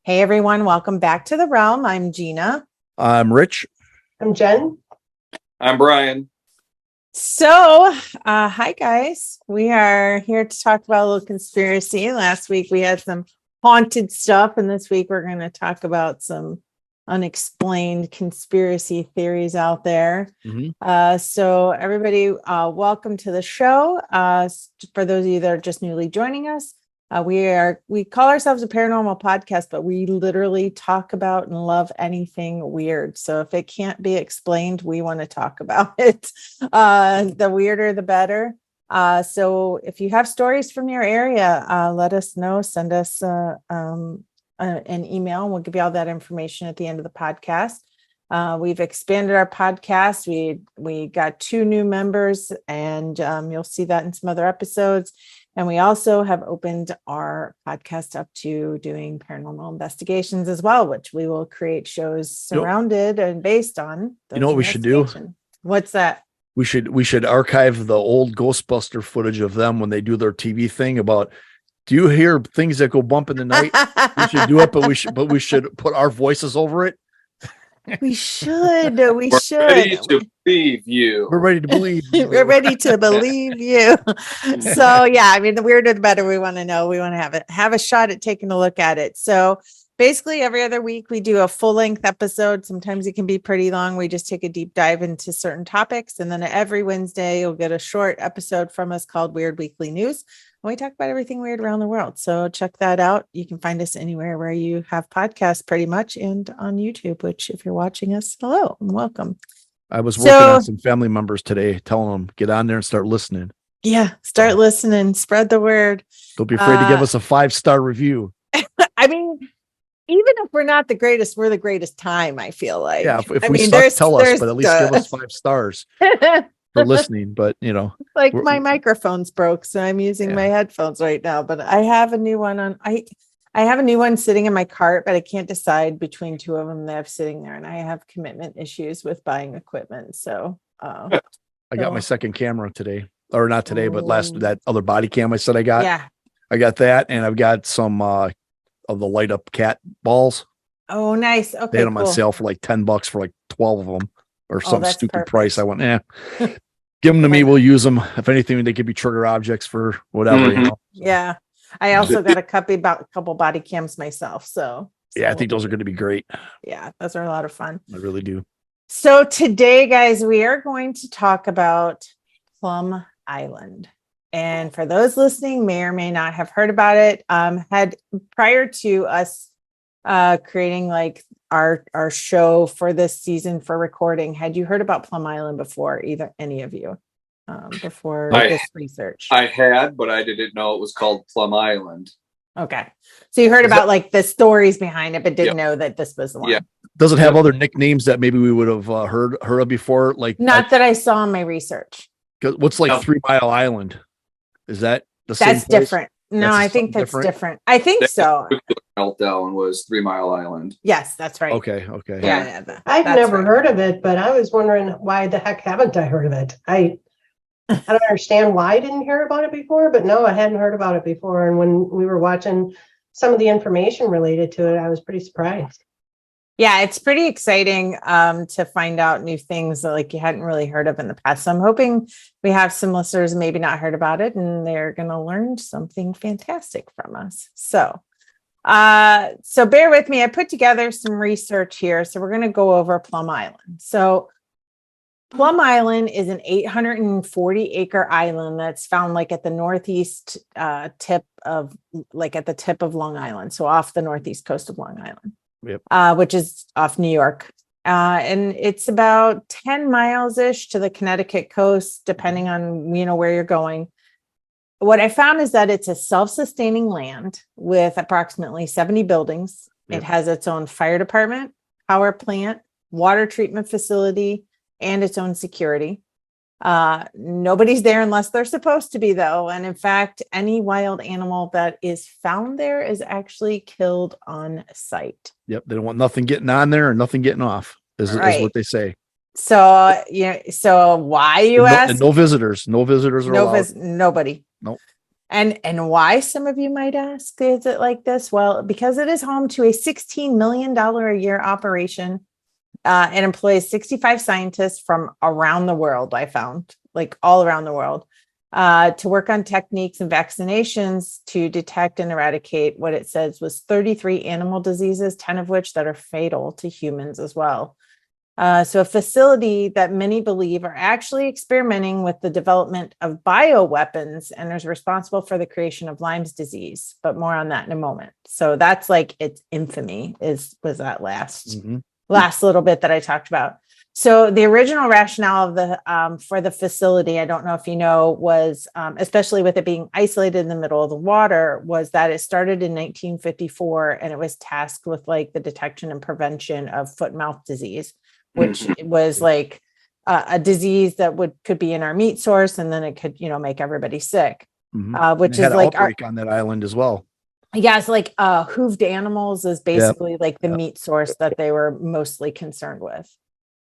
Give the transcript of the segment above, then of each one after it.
Hey everyone, welcome back to the realm. I'm Gina. I'm Rich. I'm Jen. I'm Brian. So, hi guys. We are here to talk about a little conspiracy. Last week we had some haunted stuff, and this week we're going to talk about some unexplained conspiracy theories out there. So everybody, welcome to the show. For those of you that are just newly joining us, we call ourselves a paranormal podcast, but we literally talk about and love anything weird. So if it can't be explained, we want to talk about it. The weirder, the better. So if you have stories from your area, let us know. Send us an email, and we'll give you all that information at the end of the podcast. We've expanded our podcast. We got 2 new members, and you'll see that in some other episodes. And we also have opened our podcast up to doing paranormal investigations as well, which we will create shows surrounded and based on. You know what we should do? What's that? We should archive the old Ghostbuster footage of them when they do their TV thing about, do you hear things that go bump in the night? We should do it, but we should put our voices over it. We should. We should. Ready to believe you. We're ready to believe you. We're ready to believe you. So yeah, I mean, the weirder the better. We want to know. We want to have a shot at taking a look at it. So basically every other week we do a full-length episode. Sometimes it can be pretty long. We just take a deep dive into certain topics. And then every Wednesday you'll get a short episode from us called Weird Weekly News. And we talk about everything weird around the world. So check that out. You can find us anywhere where you have podcasts pretty much, and on YouTube, which if you're watching us, hello and welcome. I was working on some family members today, telling them, get on there and start listening. Yeah. Start listening, spread the word. Don't be afraid to give us a 5-star review. I mean, even if we're not the greatest, we're the greatest time, I feel like. Yeah, if we suck, tell us, but at least give us 5 stars for listening. But, like my microphone's broke, so I'm using my headphones right now. But I have a new one on. I have a new one sitting in my cart, but I can't decide between 2 of them that I'm sitting there, and I have commitment issues with buying equipment. So I got my second camera today, or not today, but that other body cam I said I got. Yeah, I got that, and I've got some of the light up cat balls. Oh, nice. Okay, they had them on sale for like $10 for like 12 of them, or some stupid price. I went, give them to me. We'll use them. If anything, they could be trigger objects for whatever. Yeah. I also got a couple body cams myself. So yeah, I think those are going to be great. Yeah, those are a lot of fun. I really do. So today, guys, we are going to talk about Plum Island. And for those listening, may or may not have heard about it, had prior to us creating like our show for this season for recording, had you heard about Plum Island before, any of you? Before this research? I had, but I didn't know it was called Plum Island. Okay. So you heard about like the stories behind it, but didn't know that this was the one. Yeah. Does it have other nicknames that maybe we would have heard of before? Like not that I saw in my reach. What's like 3 Mile Island? Is that the same? That's different. No, I think that's different. I think so. Meltdown was 3 Mile Island. Yes, that's right. Okay. Yeah. I've never heard of it, but I was wondering why the heck haven't I heard of it? I don't understand why I didn't hear about it before, but no, I hadn't heard about it before. And when we were watching some of the information related to it, I was pretty surprised. Yeah, it's pretty exciting to find out new things that like you hadn't really heard of in the past. So I'm hoping we have some listeners maybe not heard about it, and they're going to learn something fantastic from us. So bear with me. I put together some research here. So we're going to go over Plum Island. So Plum Island is an 840-acre island that's found like at the northeast tip of Long Island. So off the northeast coast of Long Island. Yep. Which is off New York. And it's about 10 miles-ish to the Connecticut coast, depending on, where you're going. What I found is that it's a self-sustaining land with approximately 70 buildings. Yep. It has its own fire department, power plant, water treatment facility, and its own security. Nobody's there unless they're supposed to be, though. And in fact, any wild animal that is found there is actually killed on site. Yep. They don't want nothing getting on there and nothing getting off, is what they say. So, so why you ask? And no visitors. No visitors are allowed. Nobody. Nope. And why, some of you might ask, is it like this? Well, because it is home to a $16 million a year operation. It employs 65 scientists from around the world, I found, like all around the world, to work on techniques and vaccinations to detect and eradicate what it says was 33 animal diseases, 10 of which that are fatal to humans as well. So a facility that many believe are actually experimenting with the development of bioweapons and is responsible for the creation of Lyme's disease, but more on that in a moment. So that's like its infamy was that last little bit that I talked about. So the original rationale of the for the facility, I don't know if you know, was especially with it being isolated in the middle of the water, was that it started in 1954 and it was tasked with like the detection and prevention of foot and mouth disease, which was like a disease that could be in our meat source, and then it could, make everybody sick. Which is like outbreak on that island as well. Yeah, it's like hooved animals is basically like the meat source that they were mostly concerned with.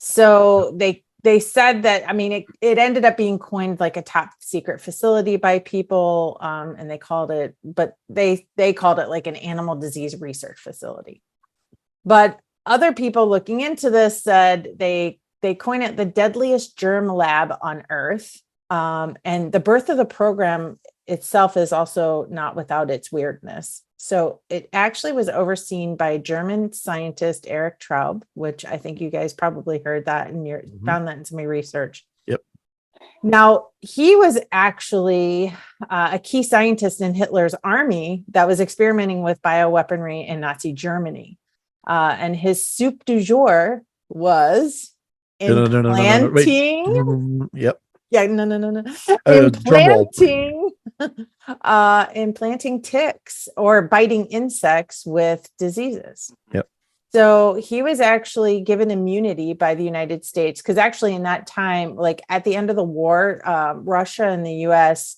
So they said that, I mean, it ended up being coined like a top secret facility by people, and they called it like an animal disease research facility. But other people looking into this said they coined it the deadliest germ lab on Earth. And the birth of the program itself is also not without its weirdness. So it actually was overseen by German scientist Eric Traub, which I think you guys probably heard that and found that in some of your research. Yep. Now, he was actually a key scientist in Hitler's army that was experimenting with bioweaponry in Nazi Germany. And his soup du jour was implanting. Yep. Yeah, no. Implanting ticks or biting insects with diseases. Yep. So he was actually given immunity by the United States, because actually in that time, like at the end of the war, Russia and the US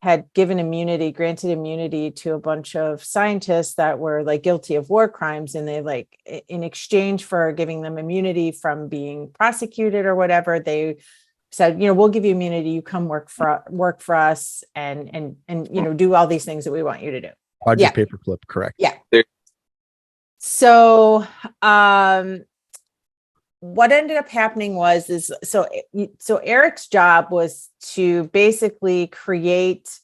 had granted immunity to a bunch of scientists that were like guilty of war crimes. And they like, in exchange for giving them immunity from being prosecuted or whatever, they said, we'll give you immunity. You come work for us and do all these things that we want you to do. Project Paperclip, correct. Yeah. So, what ended up happening was Eric's job was to basically create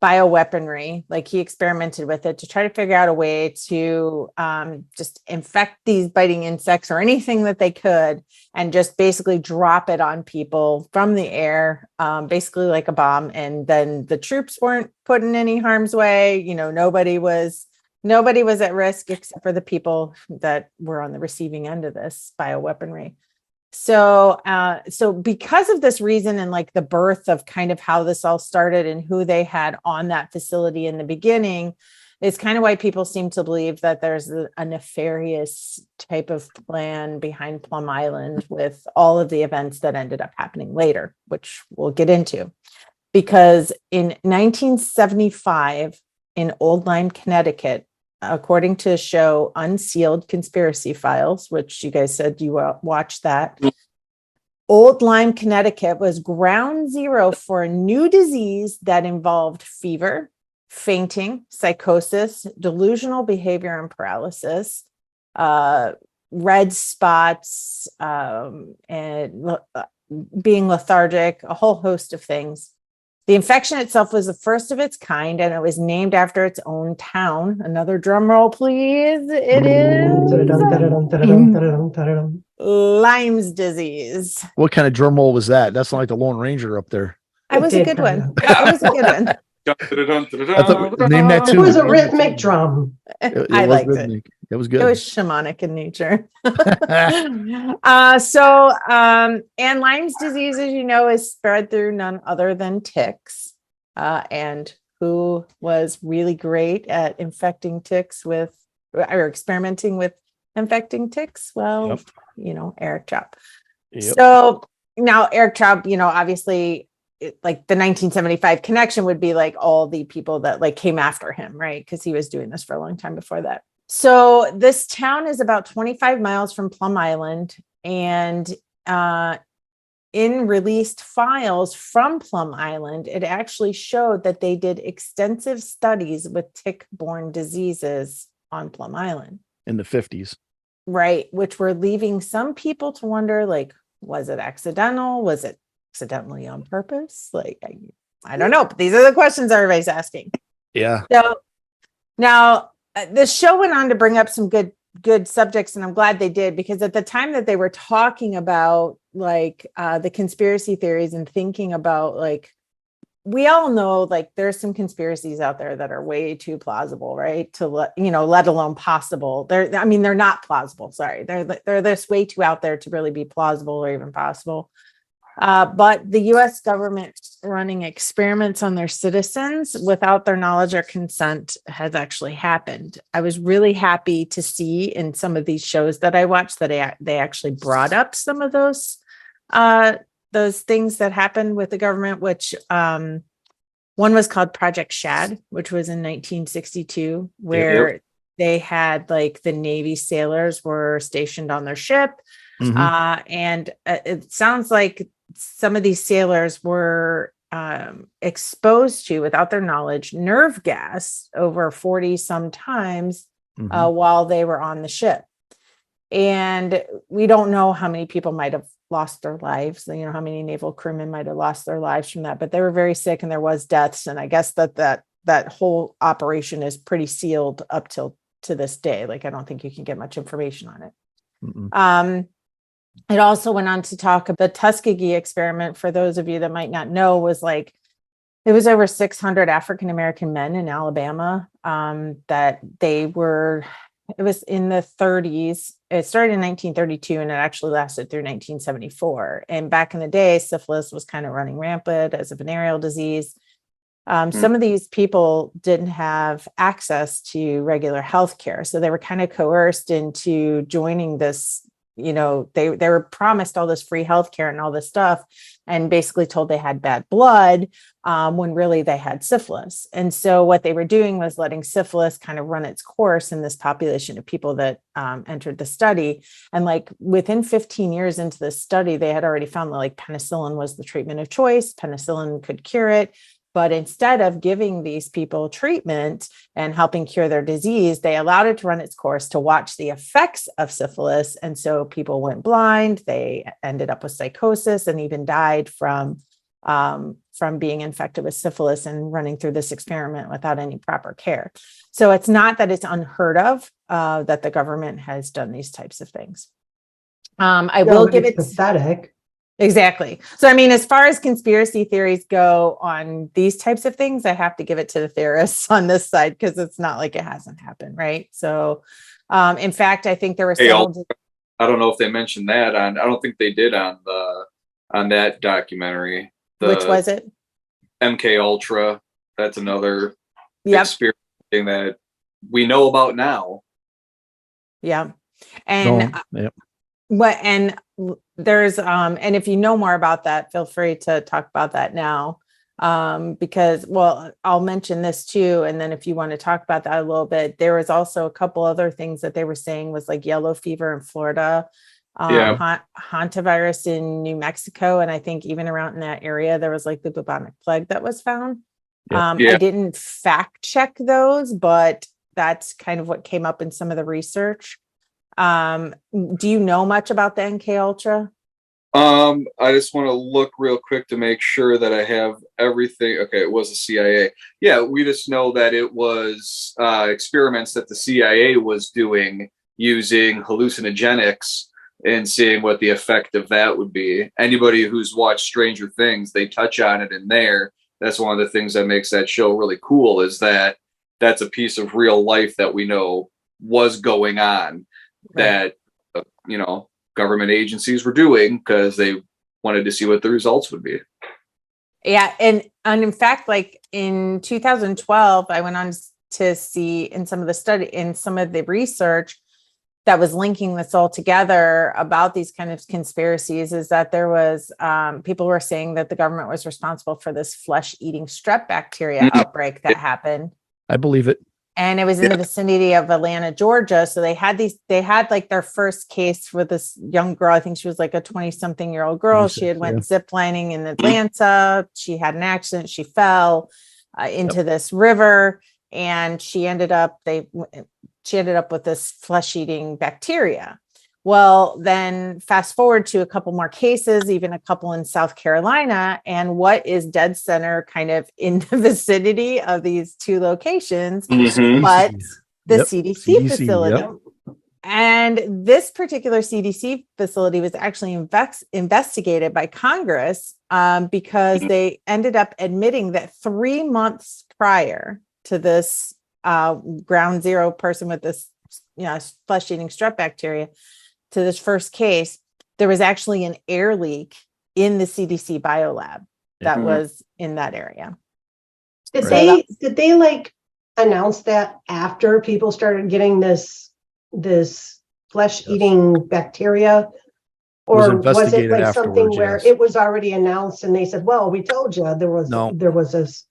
bioweaponry. Like he experimented with it to try to figure out a way to just infect these biting insects or anything that they could, and just basically drop it on people from the air, basically like a bomb. And then the troops weren't put in any harm's way. Nobody was at risk except for the people that were on the receiving end of this bioweaponry. So because of this reason, and like the birth of kind of how this all started and who they had on that facility in the beginning, is kind of why people seem to believe that there's a nefarious type of plan behind Plum Island with all of the events that ended up happening later, which we'll get into. Because in 1975 in Old Lyme, Connecticut, according to the show Unsealed Conspiracy Files, which you guys said you watched that, Old Lyme, Connecticut was ground zero for a new disease that involved fever, fainting, psychosis, delusional behavior and paralysis, red spots, and being lethargic, a whole host of things. The infection itself was the first of its kind, and it was named after its own town. Another drum roll, please. It is Lyme's disease. What kind of drum roll was that? That's not like the Lone Ranger up there. It was a good one. It was a good one. Name that too. It was a rhythmic drum. I liked rhythmic. It was good. It was shamanic in nature. And Lyme's disease, as you know, is spread through none other than ticks. And who was really great at infecting ticks or experimenting with infecting ticks? Well, Eric Traub. Yep. So now Eric Traub, obviously, like the 1975 connection would be like all the people that like came after him, right? Because he was doing this for a long time before that. So this town is about 25 miles from Plum Island, and in released files from Plum Island, it actually showed that they did extensive studies with tick-borne diseases on Plum Island. In the 50s. Right, which were leaving some people to wonder, like, was it accidental? Was it accidentally on purpose? Like, I don't know, but these are the questions everybody's asking. Yeah. So now the show went on to bring up some good subjects, and I'm glad they did, because at the time that they were talking about like the conspiracy theories and thinking about, like, we all know like there's some conspiracies out there that are way too plausible, right? To let alone possible. They're not plausible. Sorry. They're this way too out there to really be plausible or even possible. But the US government running experiments on their citizens without their knowledge or consent has actually happened. I was really happy to see in some of these shows that I watched that they actually brought up some of those things that happened with the government, which one was called Project Shad, which was in 1962, where they had like the Navy sailors were stationed on their ship. And it sounds like some of these sailors were exposed to, without their knowledge, nerve gas over 40 some times while they were on the ship. And we don't know how many people might have lost their lives, how many naval crewmen might have lost their lives from that, but they were very sick and there was deaths. And I guess that whole operation is pretty sealed up to this day. Like, I don't think you can get much information on it. It also went on to talk about the Tuskegee experiment. For those of you that might not know, was like, it was over 600 African-American men in Alabama that it was in the 30s. It started in 1932 and it actually lasted through 1974. And back in the day, syphilis was kind of running rampant as a venereal disease. Some of these people didn't have access to regular health care. So they were kind of coerced into joining this. They were promised all this free healthcare and all this stuff, and basically told they had bad blood when really they had syphilis. And so what they were doing was letting syphilis kind of run its course in this population of people that entered the study. And like within 15 years into the study, they had already found that like penicillin was the treatment of choice. Penicillin could cure it. But instead of giving these people treatment and helping cure their disease, they allowed it to run its course to watch the effects of syphilis. And so people went blind, they ended up with psychosis, and even died from being infected with syphilis and running through this experiment without any proper care. So it's not that it's unheard of that the government has done these types of things. I will give it pathetic. Exactly. So, I mean, as far as conspiracy theories go on these types of things, I have to give it to the theorists on this side, because it's not like it hasn't happened, right? So, in fact, I think there were several. I don't know if they mentioned that I don't think they did on that documentary. Which was it? MK Ultra. That's another experience thing that we know about now. Yeah. And there's and if you know more about that, feel free to talk about that now, because, well, I'll mention this too, and then if you want to talk about that a little bit, there was also a couple other things that they were saying was like yellow fever in Florida, hantavirus in New Mexico, and I think even around in that area there was like the bubonic plague that was found. I didn't fact check those, but that's kind of what came up in some of the research. Do you know much about the NK Ultra? I just want to look real quick to make sure that I have everything. Okay, it was the CIA. Yeah, we just know that it was experiments that the CIA was doing using hallucinogenics and seeing what the effect of that would be. Anybody who's watched Stranger Things, they touch on it in there. That's one of the things that makes that show really cool, is that that's a piece of real life that we know was going on. Right. That government agencies were doing because they wanted to see what the results would be. Yeah, and in fact, like in 2012, I went on to see in some of the research that was linking this all together about these kind of conspiracies, is that there was people were saying that the government was responsible for this flesh-eating strep bacteria outbreak that happened. I believe it. and it was in the vicinity of Atlanta, Georgia. So they had like their first case with this young girl. I think she was like a 20-something-year-old girl. She had went ziplining in Atlanta. She had an accident. She fell into this river, and she ended up with this flesh-eating bacteria. Well, then fast forward to a couple more cases, even a couple in South Carolina, and what is dead center kind of in the vicinity of these two locations, but the CDC facility. Yep. And this particular CDC facility was actually investigated by Congress because they ended up admitting that 3 months prior to this ground zero person with this flesh-eating strep bacteria, to this first case, there was actually an air leak in the CDC biolab that was in that area. Did they like announce that after people started getting this flesh-eating bacteria? Or was it like something where it was already announced and they said, well, we told you there was this.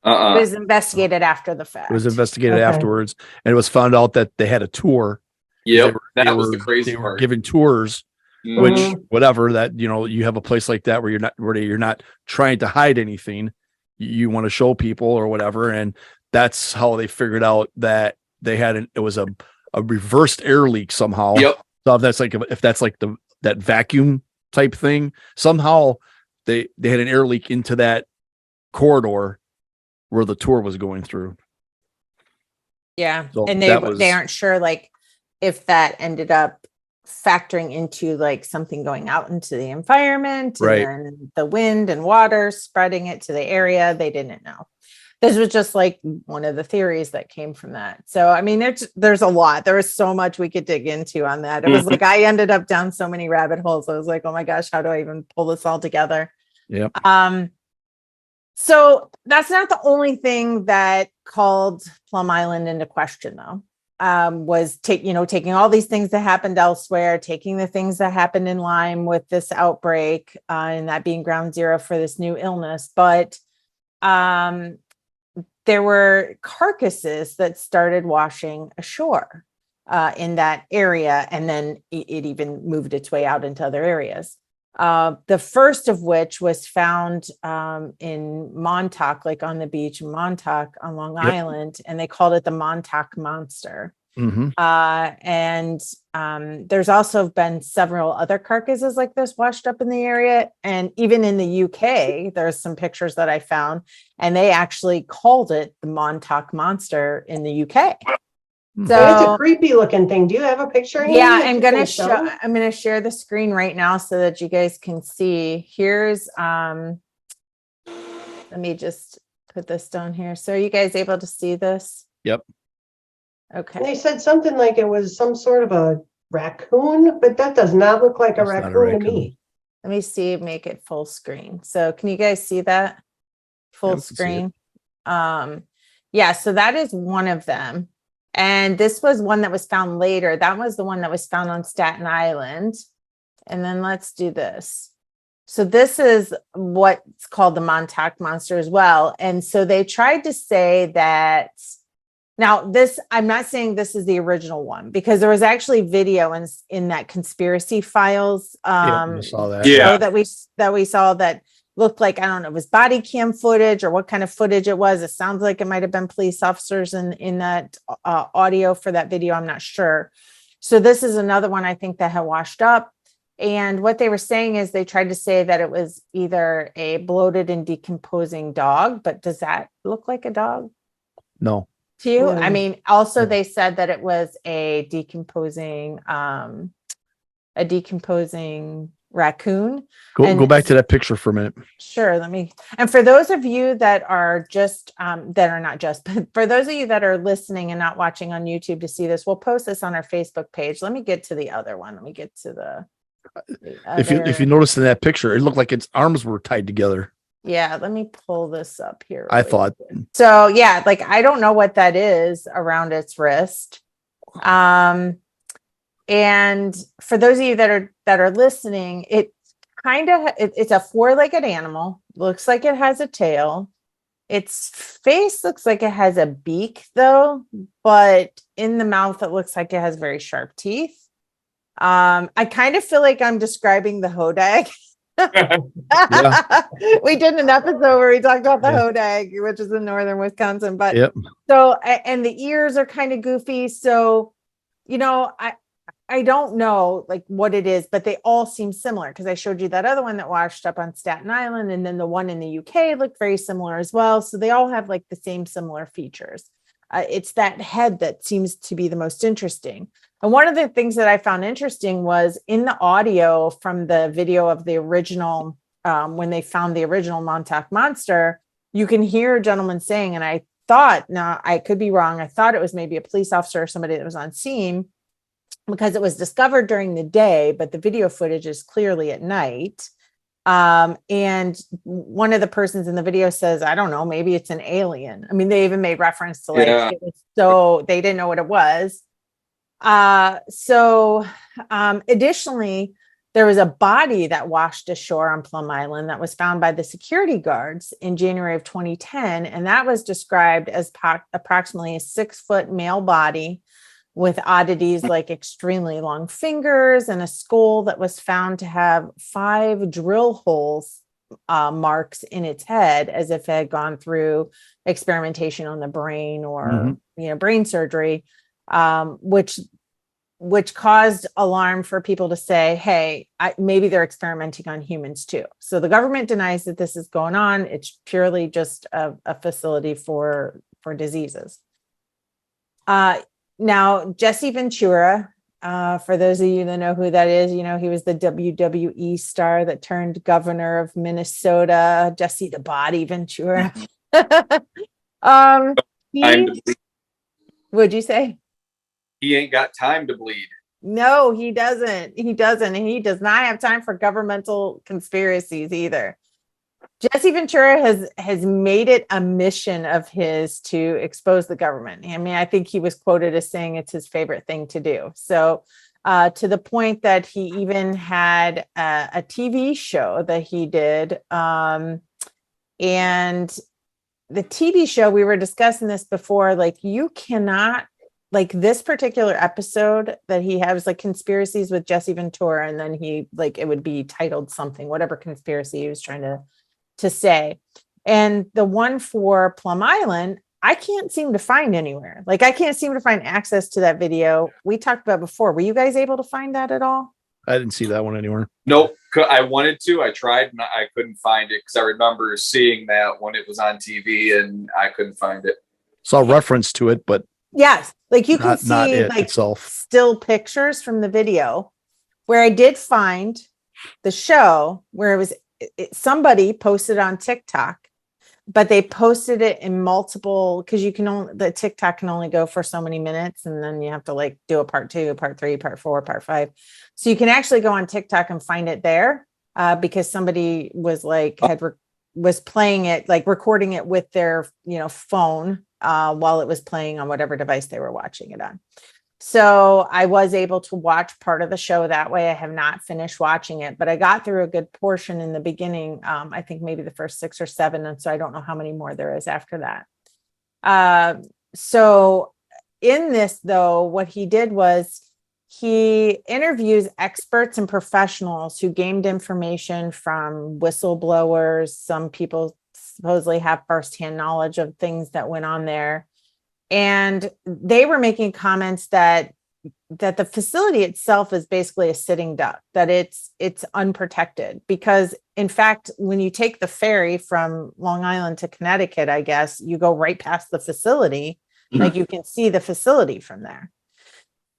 It was investigated after the fact. It was investigated afterwards, and it was found out that they had a tour. Yep, that was the crazy part. They were giving tours, which whatever that you have a place like that where you're not trying to hide anything. You want to show people or whatever, and that's how they figured out that they had it was a reversed air leak somehow. Yep. So if that's like that vacuum type thing, somehow they had an air leak into that corridor where the tour was going through. Yeah, so and they aren't sure like if that ended up factoring into like something going out into the environment, and then the wind and water spreading it to the area. They didn't know. This was just like one of the theories that came from that. So, I mean, there's a lot. There was so much we could dig into on that. It was like, I ended up down so many rabbit holes. I was like, oh my gosh, how do I even pull this all together? Yeah. So that's not the only thing that called Plum Island into question, though. Was taking all these things that happened elsewhere, taking the things that happened in Lyme with this outbreak, and that being ground zero for this new illness. But there were carcasses that started washing ashore in that area, and then it even moved its way out into other areas. The first of which was found in Montauk, like on the beach in Montauk on Long Island, and they called it the Montauk Monster. And there's also been several other carcasses like this washed up in the area. And even in the UK, there's some pictures that I found, and they actually called it the Montauk Monster in the UK. So it's a creepy looking thing. Do you have a picture? Yeah, I'm going to share the screen right now so that you guys can see. Here's, let me just put this down here. So are you guys able to see this? Yep. Okay. And they said something like it was some sort of a raccoon, but that does not look like a raccoon to me. Let me see, make it full screen. So can you guys see that? Full screen. Yeah, so that is one of them. And this was one that was found later. That was the one that was found on Staten Island. And then let's do this. So this is what's called the Montauk Monster as well. And so they tried to say that, now this, I'm not saying this is the original one, because there was actually video in that conspiracy files I saw that. show that we saw that looked like, I don't know, it was body cam footage or what kind of footage it was. It sounds like it might have been police officers in that audio for that video. I'm not sure. So this is another one I think that had washed up. And what they were saying is they tried to say that it was either a bloated and decomposing dog, but does that look like a dog? No. To you? I mean, also they said that it was a decomposing raccoon. Go back to that picture for a minute. Sure. And for those of you that are just, but for those of you that are listening and not watching on YouTube to see this, we'll post this on our Facebook page. Let me get to the other one. Let me get to the if you notice in that picture, it looked like its arms were tied together. Yeah. Let me pull this up here. I thought. So yeah, like, I don't know what that is around its wrist. And for those of you that are listening, it kind of, it's a 4-legged animal. Looks like it has a tail. Its face looks like it has a beak though, but in the mouth it looks like it has very sharp teeth. I kind of feel like I'm describing the hodag. We did an episode where we talked about the hodag, which is in northern Wisconsin, but and the ears are kind of goofy. So, I don't know like what it is, but they all seem similar because I showed you that other one that washed up on Staten Island, and then the one in the UK looked very similar as well. So they all have like the same similar features. It's that head that seems to be the most interesting. And one of the things that I found interesting was in the audio from the video of the original, when they found the original Montauk monster, you can hear a gentleman saying, and I thought, now I could be wrong, I thought it was maybe a police officer or somebody that was on scene because it was discovered during the day, but the video footage is clearly at night. And one of the persons in the video says, I don't know, maybe it's an alien. I mean, they even made reference to like, it was so they didn't know what it was. Additionally, there was a body that washed ashore on Plum Island that was found by the security guards in January of 2010. And that was described as approximately a 6-foot male body with oddities like extremely long fingers and a skull that was found to have 5 drill holes marks in its head, as if it had gone through experimentation on the brain or brain surgery, which caused alarm for people to say, hey, maybe they're experimenting on humans too. So the government denies that this is going on. It's purely just a facility for diseases. Now, Jesse Ventura, for those of you that know who that is, he was the WWE star that turned governor of Minnesota, Jesse the Body Ventura. Would you say? He ain't got time to bleed. No, he doesn't. He doesn't. And he does not have time for governmental conspiracies either. Jesse Ventura has made it a mission of his to expose the government. I mean, I think he was quoted as saying it's his favorite thing to do. So to the point that he even had a TV show that he did. And the TV show, we were discussing this before, like you cannot, like this particular episode that he has, like conspiracies with Jesse Ventura, and then he like it would be titled something, whatever conspiracy he was trying to say. And the one for Plum Island, I can't seem to find anywhere. Like I can't seem to find access to that video. We talked about before. Were you guys able to find that at all? I didn't see that one anywhere. Nope. I wanted to. I tried and I couldn't find it because I remember seeing that when it was on TV and I couldn't find it. Saw reference to it, but yes, like you can not see it like itself. Still pictures from the video where I did find the show where it was somebody posted on TikTok, but they posted it in multiple, because the TikTok can only go for so many minutes, and then you have to like do a part 2, part 3, part 4, part 5. So you can actually go on TikTok and find it there because somebody was like was playing it, like recording it with their phone while it was playing on whatever device they were watching it on. So I was able to watch part of the show that way. I have not finished watching it, but I got through a good portion in the beginning. I think maybe the first 6 or 7. And so I don't know how many more there is after that. So in this, though, what he did was he interviews experts and professionals who gained information from whistleblowers. Some people supposedly have firsthand knowledge of things that went on there. And they were making comments that the facility itself is basically a sitting duck, that it's unprotected, because in fact, when you take the ferry from Long Island to Connecticut, I guess you go right past the facility, like you can see the facility from there.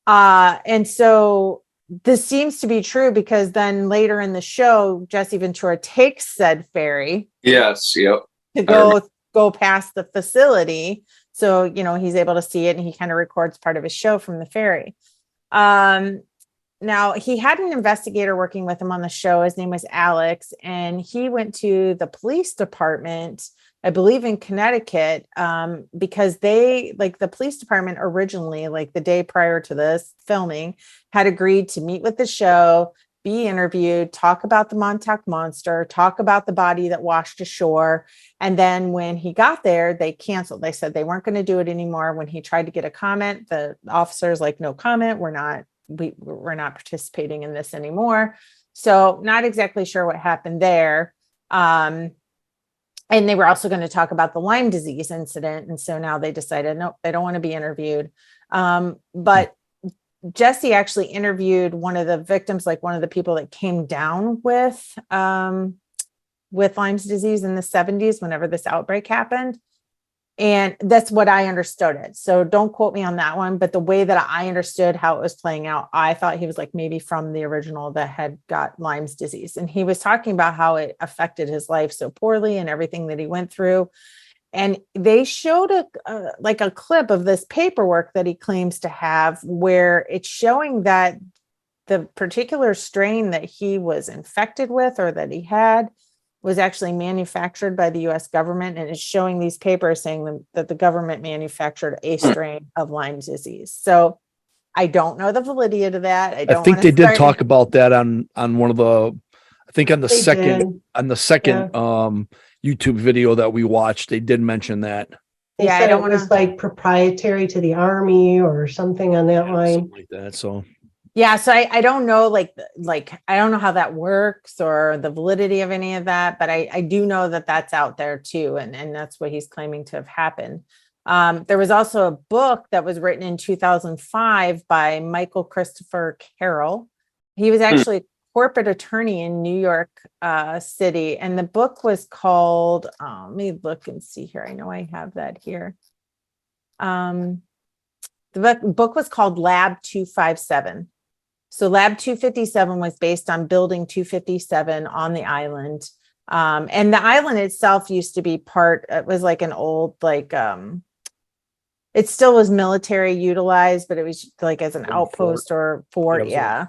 And so this seems to be true because then later in the show, Jesse Ventura takes said ferry. Yes. Yep. To go past the facility. So, he's able to see it, and he kind of records part of his show from the ferry. Now, he had an investigator working with him on the show. His name was Alex, and he went to the police department, I believe in Connecticut, because the police department originally, like the day prior to this filming, had agreed to meet with the show be interviewed, talk about the Montauk monster, talk about the body that washed ashore. And then when he got there, they canceled. They said they weren't going to do it anymore. When he tried to get a comment, the officers like, no comment. We're not participating in this anymore. So not exactly sure what happened there. And they were also going to talk about the Lyme disease incident. And so now they decided, nope, they don't want to be interviewed. But Jesse actually interviewed one of the victims, like one of the people that came down with Lyme's disease in the 70s, whenever this outbreak happened. And that's what I understood it. So don't quote me on that one. But the way that I understood how it was playing out, I thought he was like maybe from the original that had got Lyme's disease. And he was talking about how it affected his life so poorly and everything that he went through. And they showed a clip of this paperwork that he claims to have, where it's showing that the particular strain that he was infected with or that he had was actually manufactured by the US government. And it's showing these papers saying that the government manufactured a strain of Lyme disease. So I don't know the validity of that. I think they did talk about that on one of the, I think on the second YouTube video that we watched, they did mention that. They said it was like proprietary to the Army or something on that line. Something like that. So yeah, so I don't know, like I don't know how that works or the validity of any of that, but I do know that that's out there too, and that's what he's claiming to have happened. There was also a book that was written in 2005 by Michael Christopher Carroll. He was actually a corporate attorney in New York City, and the book was called, let me look and see here. I know I have that here. The book was called Lab 257. So Lab 257 was based on Building 257 on the island. And the island itself used to be it was like an old, it still was military utilized, but it was like as an outpost or fort. Yeah.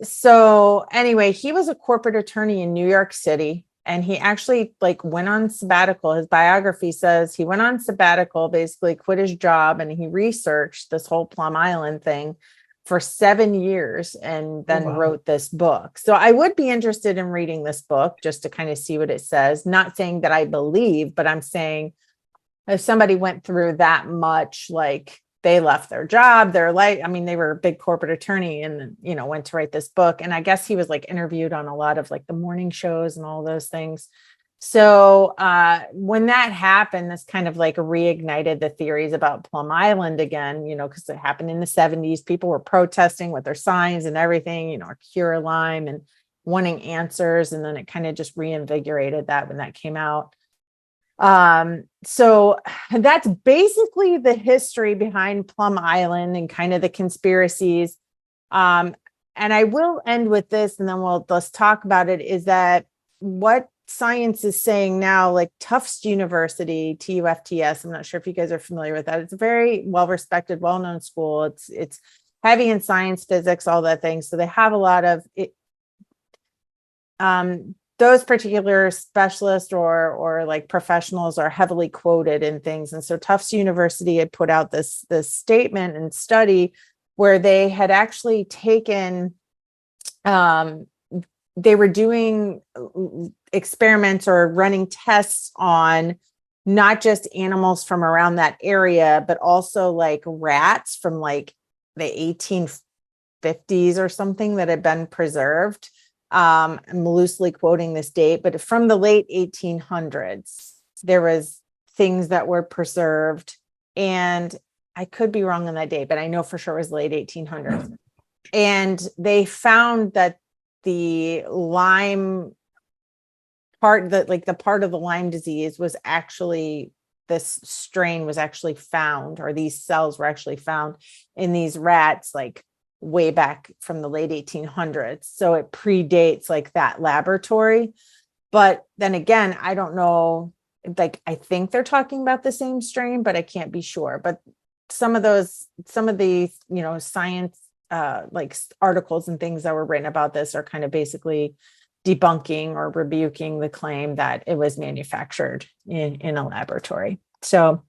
So anyway, he was a corporate attorney in New York City, and he actually went on sabbatical. His biography says he went on sabbatical, basically quit his job, and he researched this whole Plum Island thing for 7 years and then wrote this book. So I would be interested in reading this book just to kind of see what it says. Not saying that I believe, but I'm saying if somebody went through that much, they left their job, they were a big corporate attorney and, went to write this book. And I guess he was interviewed on a lot of the morning shows and all those things. So when that happened, this kind of reignited the theories about Plum Island again, because it happened in the 70s. People were protesting with their signs and everything, cure Lyme and wanting answers. And then it kind of just reinvigorated that when that came out. So that's basically the history behind Plum Island and kind of the conspiracies. And I will end with this, and then let's talk about it, is that what science is saying now, Tufts University, TUFTS. I'm not sure if you guys are familiar with that. It's a very well-respected, well-known school. It's heavy in science, physics, all that thing. So they have a lot of it. Those particular specialists or professionals are heavily quoted in things. And so Tufts University had put out this statement and study where they had actually taken, they were doing experiments or running tests on not just animals from around that area, but also rats from the 1850s or something that had been preserved. I'm loosely quoting this date, but from the late 1800s, there was things that were preserved, and I could be wrong on that date, but I know for sure it was late 1800s. And they found that the Lyme part, the part of the Lyme disease was actually, this strain was actually found, or these cells were actually found in these rats, way back from the late 1800s. So it predates that laboratory. But then again, I don't know, I think they're talking about the same strain, but I can't be sure. But some of the science, articles and things that were written about this are kind of basically debunking or rebuking the claim that it was manufactured in a laboratory. So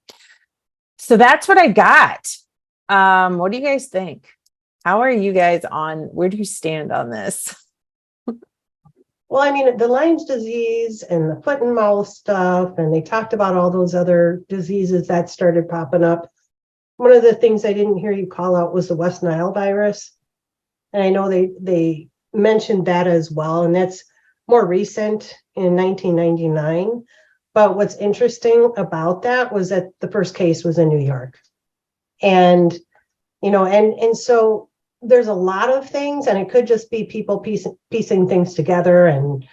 that's what I got. What do you guys think? How are you guys on? Where do you stand on this? Well, I mean, the Lyme's disease and the foot and mouth stuff, and they talked about all those other diseases that started popping up. One of the things I didn't hear you call out was the West Nile virus. And I know they mentioned that as well, and that's more recent in 1999. But what's interesting about that was that the first case was in New York. And, and so there's a lot of things, and it could just be people piecing things together and,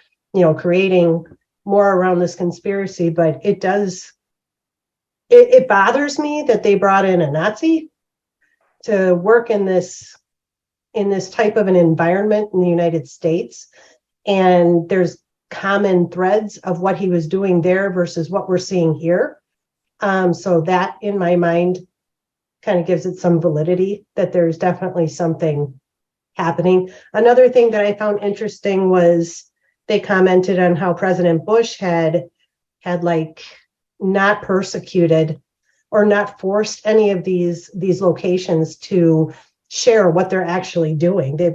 creating more around this conspiracy. But it bothers me that they brought in a Nazi to work in this type of an environment in the United States. And there's common threads of what he was doing there versus what we're seeing here. So that, in my mind, kind of gives it some validity that there's definitely something happening. Another thing that I found interesting was they commented on how President Bush had like not persecuted or not forced any of these locations to share what they're actually doing. They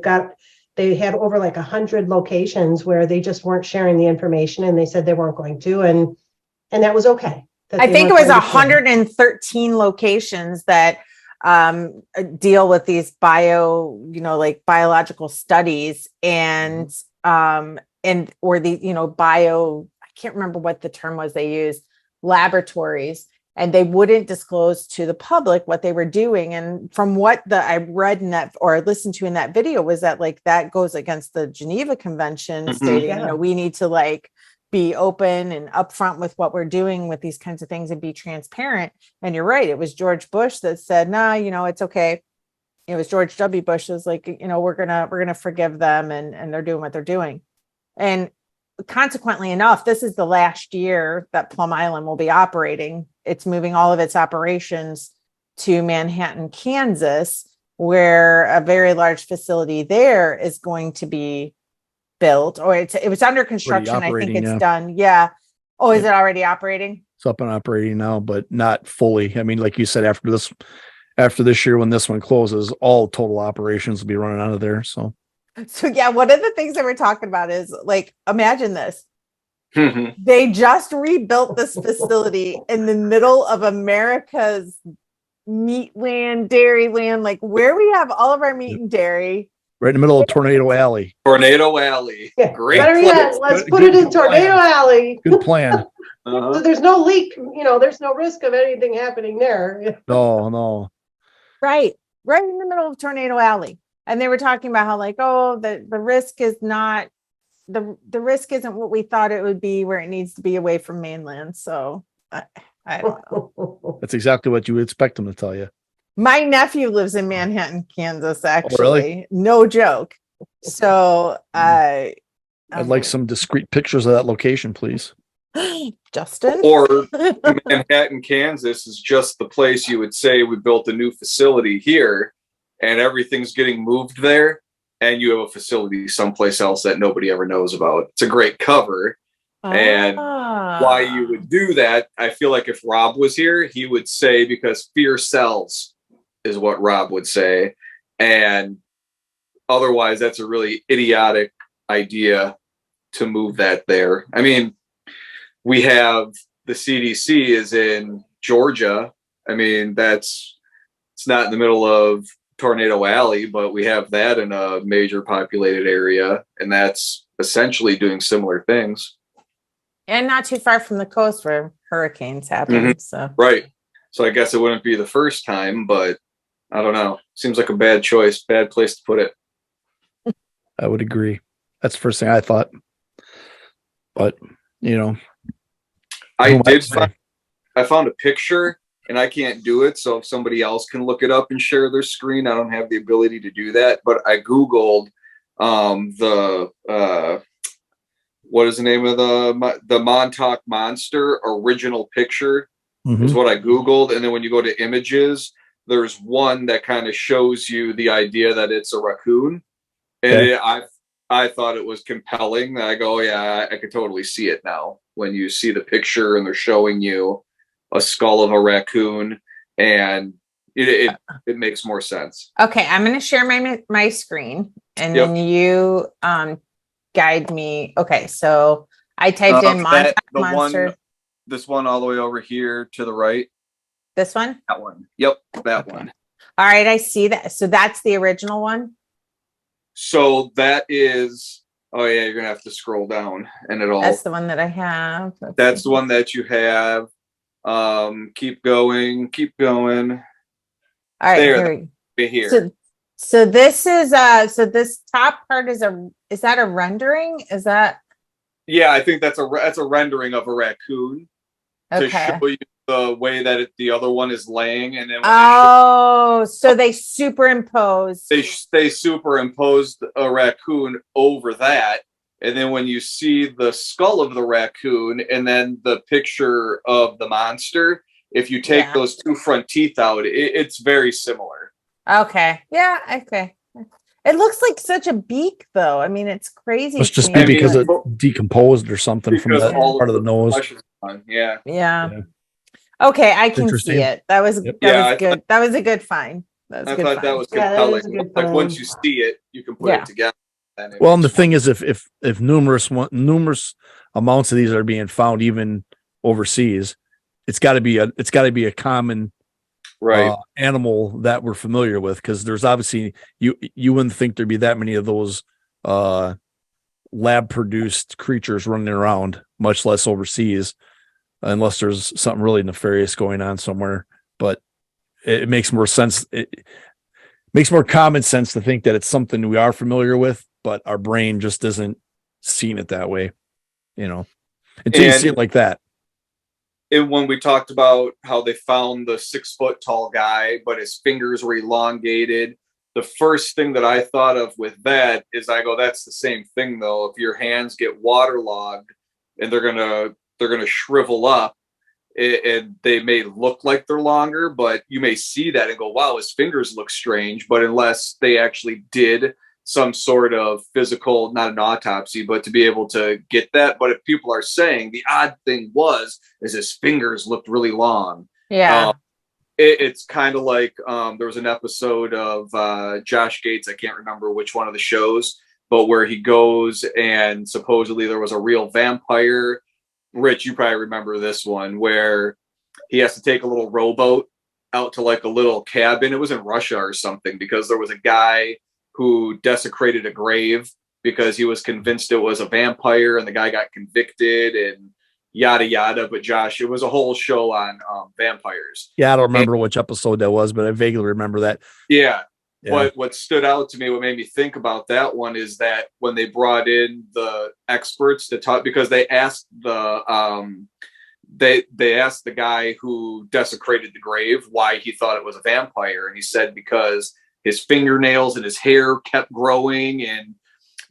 had over like 100 locations where they just weren't sharing the information, and they said they weren't going to, and that was okay. I think it was 113 locations that deal with these biological studies and or the bio, I can't remember what the term was they used, laboratories, and they wouldn't disclose to the public what they were doing. And from what I read in that or listened to in that video was that that goes against the Geneva Convention, stating, we need to be open and upfront with what we're doing with these kinds of things and be transparent. And you're right. It was George Bush that said, nah, it's okay. It was George W. Bush was like, we're going to forgive them and they're doing what they're doing. And consequently enough, this is the last year that Plum Island will be operating. It's moving all of its operations to Manhattan, Kansas, where a very large facility there is going to be built, or it was under construction. I think it's done. Yeah. Oh, is it already operating? It's up and operating now, but not fully. I mean, like you said, after this year, when this one closes, all total operations will be running out of there. So yeah, one of the things that we're talking about is imagine this. They just rebuilt this facility in the middle of America's meat land, dairy land, where we have all of our meat and dairy. Right in the middle of Tornado Alley. Tornado Alley. Yeah. Great. Let's put it in Tornado Alley. Good plan. So there's no leak, there's no risk of anything happening there. No. Right in the middle of Tornado Alley. And they were talking about how the risk is not, the risk isn't what we thought it would be, where it needs to be away from mainland. So I don't know. That's exactly what you would expect them to tell you. My nephew lives in Manhattan, Kansas, actually. Oh, really? No joke. So I'd like some discrete pictures of that location, please. Justin? Or Manhattan, Kansas is just the place you would say we built a new facility here and everything's getting moved there, and you have a facility someplace else that nobody ever knows about. It's a great cover. And why you would do that, I feel like if Rob was here, he would say because fear sells is what Rob would say. And otherwise, that's a really idiotic idea to move that there. I mean, we have the CDC is in Georgia. I mean, it's not in the middle of Tornado Alley, but we have that in a major populated area, and that's essentially doing similar things. And not too far from the coast where hurricanes happen. So right. So I guess it wouldn't be the first time, but I don't know. Seems like a bad choice, bad place to put it. I would agree. That's the first thing I thought. But, I found a picture, and I can't do it. So if somebody else can look it up and share their screen, I don't have the ability to do that. But I Googled what is the name of the Montauk Monster original picture is what I Googled. And then when you go to images, there's one that kind of shows you the idea that it's a raccoon. And I thought it was compelling. I go, yeah, I could totally see it now. When you see the picture and they're showing you a skull of a raccoon and It makes more sense. Okay, I'm going to share my screen, and Yep. then you guide me. Okay, so I typed in Montauk monster. This one all the way over here to the right. This one? That one. Yep, that Okay. one. All right, I see that. So that's the original one? So that is, oh yeah, you're gonna have to scroll down and it all. That's the one that I have. That's the one that you have. Keep going, keep going. All right, There, here. So this is so this top part is that a rendering? Is that Yeah, I think that's a rendering of a raccoon to okay? show you the way that the other one is laying, and then Oh, so they superimposed. they superimposed a raccoon over that, and then when you see the skull of the raccoon and then the picture of the monster, if you take those two front teeth out, it's very similar. Okay. Yeah. Okay. It looks like such a beak, though. I mean, it's crazy. Must just be because it decomposed or something from that part of the nose. Yeah. Okay, I can see it. That was good. That was a good find. I thought that was compelling. Like once you see it, you can put it together. Well, and the thing is, if numerous amounts of these are being found even overseas, it's got to be a common animal that we're familiar with, because there's obviously you wouldn't think there'd be that many of those lab produced creatures running around, much less overseas, unless there's something really nefarious going on somewhere. But it makes more sense. It makes more common sense to think that it's something we are familiar with, but our brain just isn't seeing it that way, until you see it like that. And when we talked about how they found the 6 foot tall guy, but his fingers were elongated, the first thing that I thought of with that is that's the same thing though. If your hands get waterlogged and they're gonna shrivel up, and they may look like they're longer, but you may see that and go, wow, his fingers look strange. But unless they actually did some sort of physical, not an autopsy, but to be able to get that. But if people are saying the odd thing is his fingers looked really long. Yeah. It's kind of like there was an episode of Josh Gates, I can't remember which one of the shows, but where he goes and supposedly there was a real vampire. Rich, you probably remember this one, where he has to take a little rowboat out to like a little cabin. It was in Russia or something, because there was a guy who desecrated a grave because he was convinced it was a vampire, and the guy got convicted and yada yada. But Josh, it was a whole show on vampires. Yeah, I don't remember which episode that was, but I vaguely remember that. Yeah. But what stood out to me, what made me think about that one, is that when they brought in the experts to talk, because they asked they asked the guy who desecrated the grave why he thought it was a vampire, and he said because his fingernails and his hair kept growing, and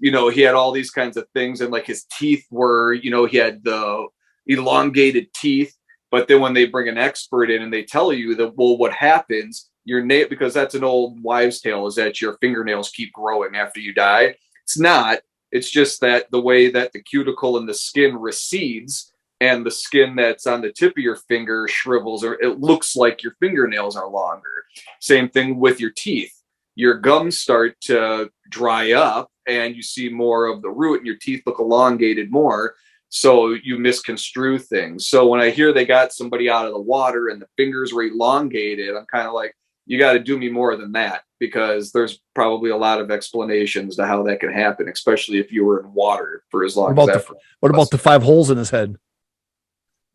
he had all these kinds of things, and like his teeth were, he had the elongated teeth. But then when they bring an expert in and they tell you that, well, what happens, your nail, because that's an old wives' tale, is that your fingernails keep growing after you die. It's not. It's just that the way that the cuticle and the skin recedes, and the skin that's on the tip of your finger shrivels, or it looks like your fingernails are longer. Same thing with your teeth. Your gums start to dry up and you see more of the root, and your teeth look elongated more. So you misconstrue things. So when I hear they got somebody out of the water and the fingers were elongated, I'm kind of like, you got to do me more than that, because there's probably a lot of explanations to how that can happen, especially if you were in water for as long as that. What about the 5 holes in his head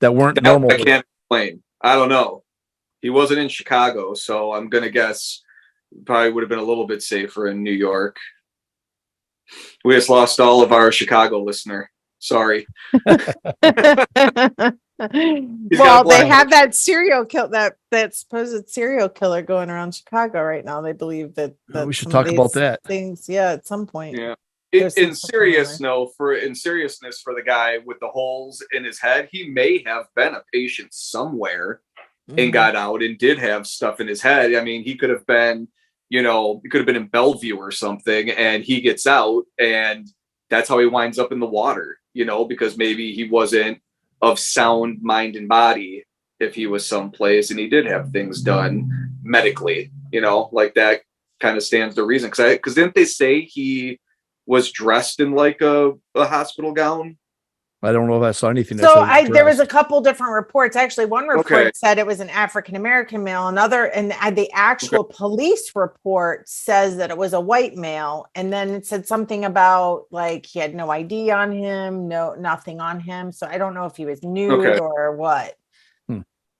that weren't normal? I can't explain. I don't know. He wasn't in Chicago, so I'm going to guess probably would have been a little bit safer in New York. We just lost all of our Chicago listener. Sorry. Well, they have that serial kill that supposed serial killer going around Chicago right now. They believe that we should talk about that things. Yeah, at some point. Yeah. In seriousness for the guy with the holes in his head, he may have been a patient somewhere and got out and did have stuff in his head. I mean, he could have been, he could have been in Bellevue or something, and he gets out, and that's how he winds up in the water, because maybe he wasn't of sound mind and body if he was someplace and he did have things done. medically, like that kind of stands to reason. Because didn't they say he was dressed in like a hospital gown? I don't know if I saw anything. So there was a couple different reports. Actually, one report said it was an African-American male. And the actual police report says that it was a white male. And then it said something about like he had no ID on him, nothing on him. So I don't know if he was nude or what.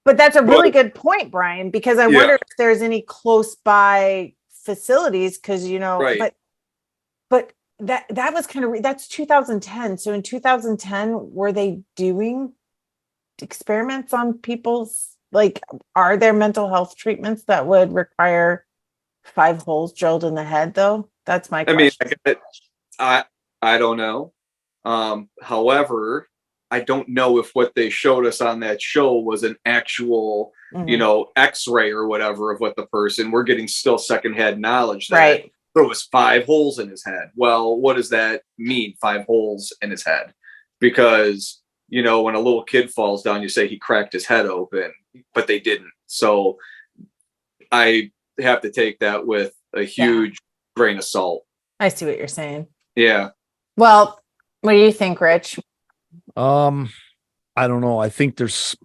But that's a really good point, Brian, because I wonder if there's any close by facilities, because but that was kind of that's 2010. So in 2010, were they doing experiments on people's, like, are there mental health treatments that would require 5 holes drilled in the head though? That's my question. I don't know. However, I don't know if what they showed us on that show was an actual, X-ray or whatever of what the person, we're getting still secondhand knowledge that there was 5 holes in his head. Well, what does that mean? 5 holes in his head? Because, when a little kid falls down, you say he cracked his head open, but they didn't. So I have to take that with a huge grain of salt. I see what you're saying. Yeah. Well, what do you think, Rich? I don't know. I think at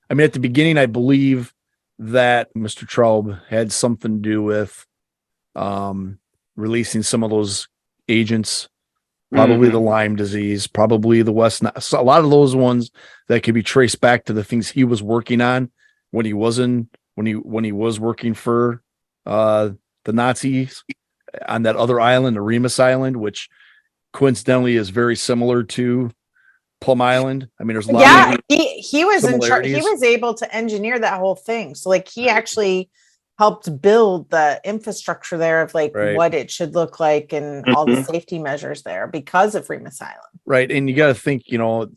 the beginning, I believe that Mr. Traub had something to do with releasing some of those agents, probably the Lyme disease, probably the West. So a lot of those ones that could be traced back to the things he was working on when he was working for the Nazis on that other island, the Remus Island, which coincidentally is very similar to Plum Island. I mean, there's a lot of he was in charge. He was able to engineer that whole thing. So like he actually helped build the infrastructure there of like what it should look like and all the safety measures there because of Remus Island. Right. And you got to think, the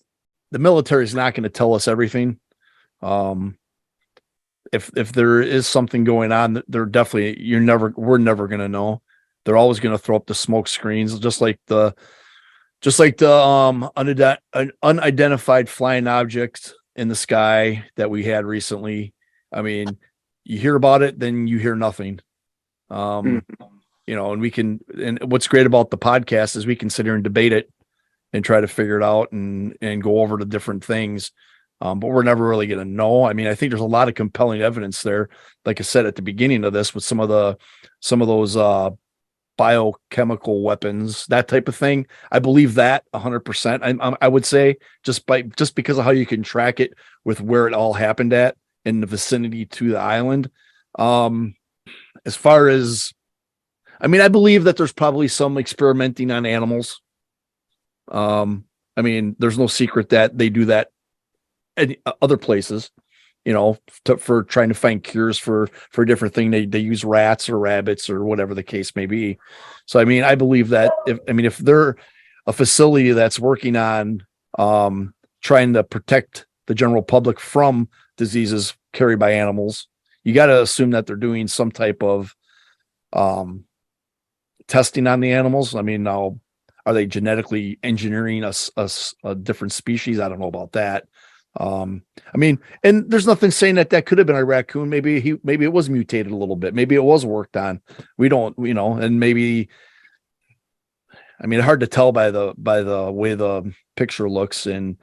military is not going to tell us everything. If there is something going on, we're never going to know. They're always going to throw up the smoke screens, just like the unidentified flying object in the sky that we had recently. I mean, you hear about it, then you hear nothing. And what's great about the podcast is we can sit here and debate it and try to figure it out and go over the different things. But we're never really going to know. I mean, I think there's a lot of compelling evidence there. Like I said at the beginning of this, with some of those biochemical weapons, that type of thing. I believe that 100%. I would say just because of how you can track it with where it all happened at in the vicinity to the island. As far as, I believe that there's probably some experimenting on animals. There's no secret that they do that in other places, for trying to find cures for a different thing. They use rats or rabbits or whatever the case may be. So, I believe that if they're a facility that's working on trying to protect the general public from diseases carried by animals, you got to assume that they're doing some type of testing on the animals. Now, are they genetically engineering a different species? I don't know about that. And there's nothing saying that could have been a raccoon. Maybe it was mutated a little bit. Maybe it was worked on. We don't, and maybe, hard to tell by the way the picture looks, and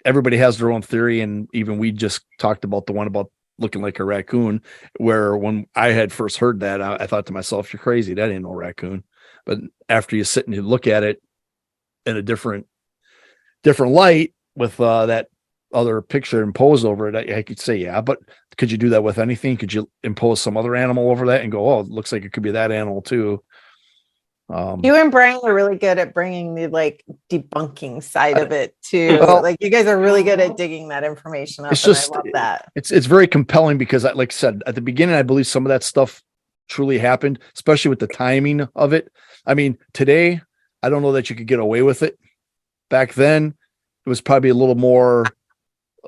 everybody has their own theory. And even we just talked about the one about looking like a raccoon, where when I had first heard that, I thought to myself, you're crazy. That ain't no raccoon. But after you sit and you look at it in a different light with that other picture imposed over it, I could say, yeah, but could you do that with anything? Could you impose some other animal over that and go, oh, it looks like it could be that animal too? You and Brian are really good at bringing the debunking side of it too. You guys are really good at digging that information up. I love that. It's very compelling because, like I said at the beginning, I believe some of that stuff truly happened, especially with the timing of it. Today, I don't know that you could get away with it. Back then, it was probably a little more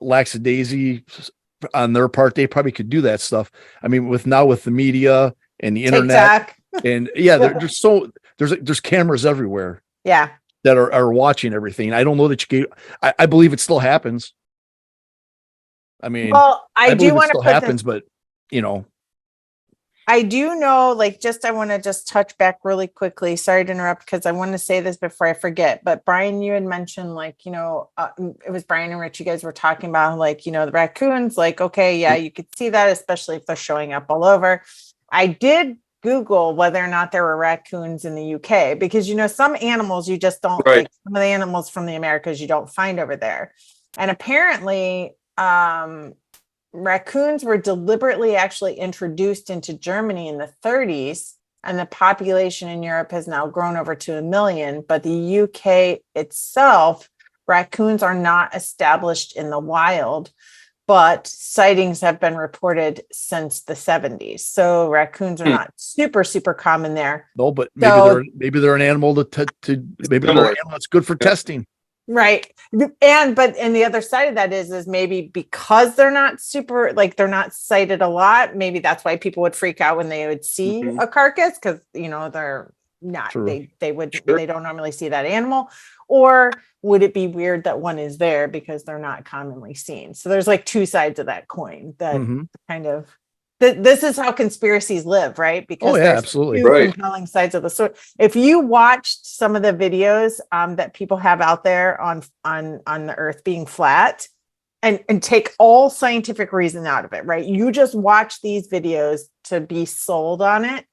lackadaisy on their part. They probably could do that stuff. With the media and the internet, and there's cameras everywhere. Yeah, that are watching everything. I don't know that you can. I believe it still happens. I mean, Well, I believe do it want to still put happens, but you know, I do know, like, I want to just touch back really quickly. Sorry to interrupt because I want to say this before I forget. But Brian, you had mentioned, like, it was Brian and Rich. You guys were talking about, like, the raccoons. Like, okay, yeah, you could see that, especially if they're showing up all over. I did Google whether or not there were raccoons in the UK because some animals you just don't Right. like. Some of the animals from the Americas you don't find over there, and apparently, raccoons were deliberately actually introduced into Germany in the 30s, and the population in Europe has now grown over to 1 million. But the UK itself, raccoons are not established in the wild, but sightings have been reported since the 70s. So raccoons are not super, super common there. no, but So- maybe they're an animal to maybe they're an Similar. animal that's good for testing. Right. And the other side of that is maybe because they're not super, like, they're not cited a lot. Maybe that's why people would freak out when they would see Mhm. a carcass, because they're not, True. they don't normally see that animal. Or would it be weird that one is there because they're not commonly seen? So there's like two sides of that coin that Mhm. kind of this is how conspiracies live, right? Because Oh, yeah, there's absolutely. two Right. compelling sides of the story. If you watched some of the videos that people have out there on the earth being flat, and take all scientific reason out of it, right? You just watch these videos to be sold on it.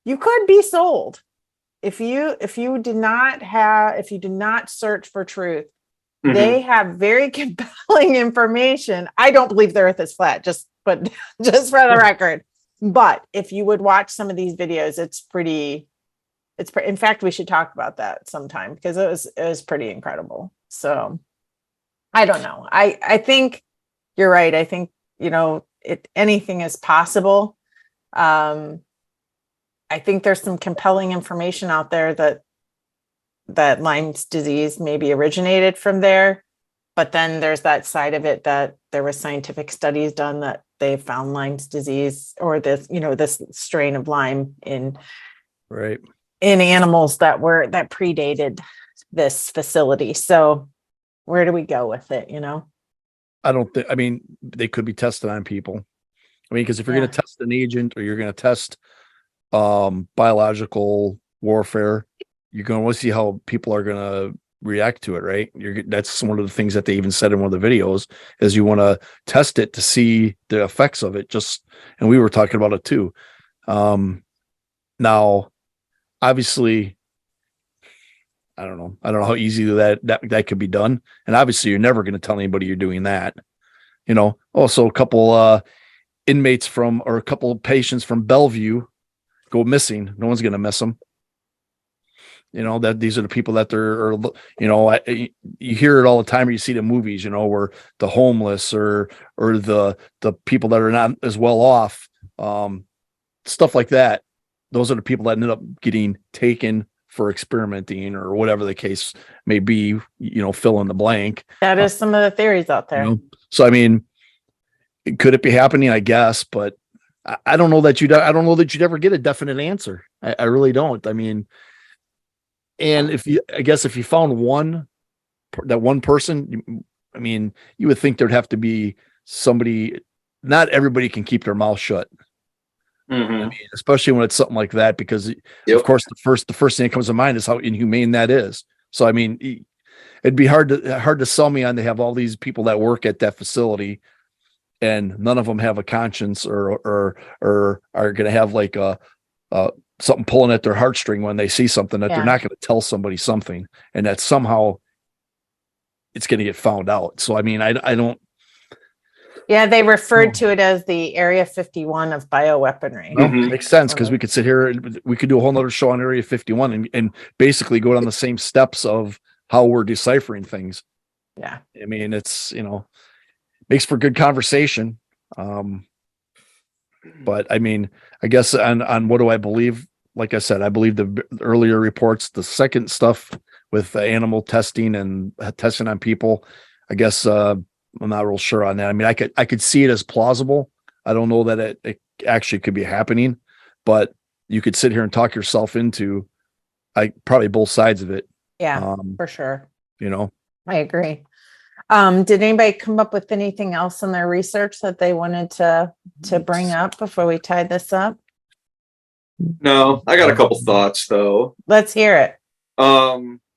You could be sold if you did not search for truth. Mhm. They have very compelling information. I don't believe the earth is flat, just for the record. But if you would watch some of these videos, in fact, we should talk about that sometime because it was pretty incredible. So I don't know. I think you're right. I think, anything is possible. I think there's some compelling information out there that Lyme's disease maybe originated from there. But then there's that side of it that there was scientific studies done that they found Lyme's disease, or this strain of Lyme in animals that predated this facility. So where do we go with it? I don't think. I mean, they could be tested on people. I mean, because if you're going to test an agent or you're going to test biological warfare, you're going to want to see how people are going to react to it, right? That's one of the things that they even said in one of the videos is you want to test it to see the effects of it. And we were talking about it too. Now, obviously, I don't know how easy that could be done. And obviously, you're never going to tell anybody you're doing that. Also a couple inmates or a couple patients from Bellevue go missing. No one's going to miss them. That these are the people that you hear it all the time, or you see the movies, where the homeless or the people that are not as well off, stuff like that. Those are the people that ended up getting taken for experimenting or whatever the case may be, fill in the blank. That is some of the theories out there. So, I mean, could it be happening? I guess, but I don't know that you'd ever get a definite answer. I really don't. I mean, and if you found that one person, I mean, you would think there'd have to be somebody. Not everybody can keep their mouth shut. Mhm. I mean, especially when it's something like that, because of course the first thing that comes to mind is how inhumane that is. So I mean, it'd be hard to sell me on. They have all these people that work at that facility, and none of them have a conscience or are going to have like a something pulling at their heartstring when they see something that they're not going to tell somebody something, and that somehow it's going to get found out. So I mean, I don't. Yeah, they referred to it as the Area 51 of bioweaponry. Well, makes sense, because we could sit here and we could do a whole nother show on Area 51 and basically go down the same steps of how we're deciphering things. Yeah. I mean, it's, makes for good conversation. But I mean, I guess on what do I believe? Like I said, I believe the earlier reports. The second stuff with animal testing and testing on people, I guess I'm not real sure on that. I mean, I could see it as plausible. I don't know that it actually could be happening, but you could sit here and talk yourself into probably both sides of it. Yeah, for sure. I I agree. Did anybody come up with anything else in their research that they wanted to bring up before we tie this up? No, I got a couple thoughts though. Let's hear it.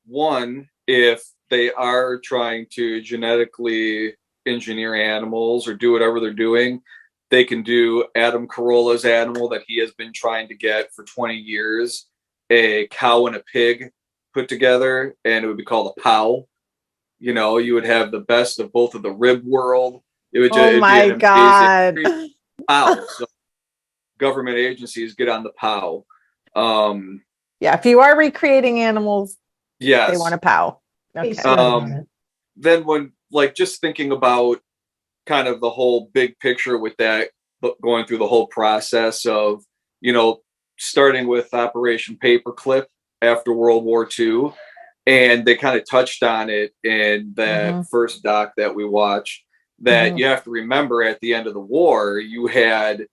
One, if they are trying to genetically engineer animals or do whatever they're doing, they can do Adam Carolla's animal that he has been trying to get for 20 years, a cow and a pig put together, and it would be called a POW. You know, you would have the best of both of the rib world. It would just, Oh my God. POW. So government agencies get on the POW. Yeah, if you are recreating animals, Yes. they want a POW. Be Okay. smart about it. Then when, like, just thinking about kind of the whole big picture with that, but going through the whole process of, you know, starting with Operation Paperclip after World War II, and they kind of touched on it in that first doc that we watched, that you have to remember at the end of the war, you had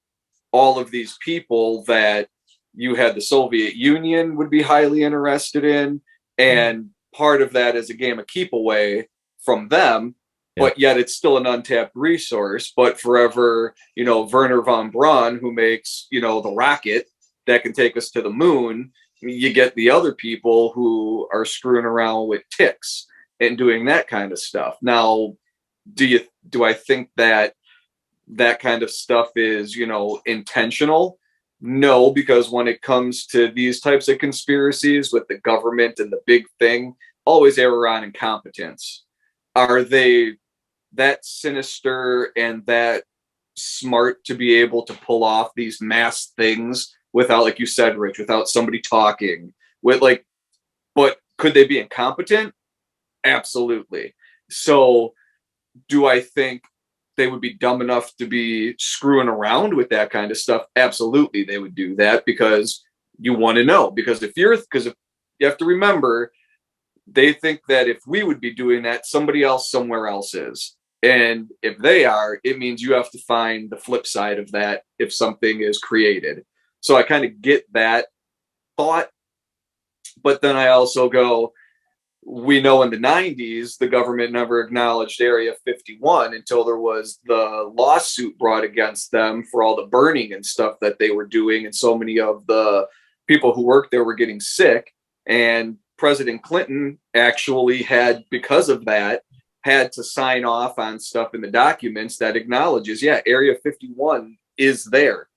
all of these people that you had the Soviet Union would be highly interested in, and part of that is a game of keep away from them, but yet it's still an untapped resource. But forever, you know, Werner von Braun, who makes, you know, the rocket that can take us to the moon, you get the other people who are screwing around with ticks and doing that kind of stuff. Now, do I think that that kind of stuff is, you know, intentional? No, because when it comes to these types of conspiracies with the government and the big thing, always err on incompetence. Are they that sinister and that smart to be able to pull off these mass things without, like you said, Rich, without somebody talking? With like, but could they be incompetent? Absolutely. So do I think they would be dumb enough to be screwing around with that kind of stuff? Absolutely, they would do that, because you want to know. Because if you have to remember, they think that if we would be doing that, somebody else somewhere else is. And if they are, it means you have to find the flip side of that if something is created. So I kind of get that thought. But then I also go, we know in the 90s, the government never acknowledged Area 51 until there was the lawsuit brought against them for all the burning and stuff that they were doing. And so many of the people who worked there were getting sick. And President Clinton actually had, because of that, had to sign off on stuff in the documents that acknowledges, yeah, Area 51 is there.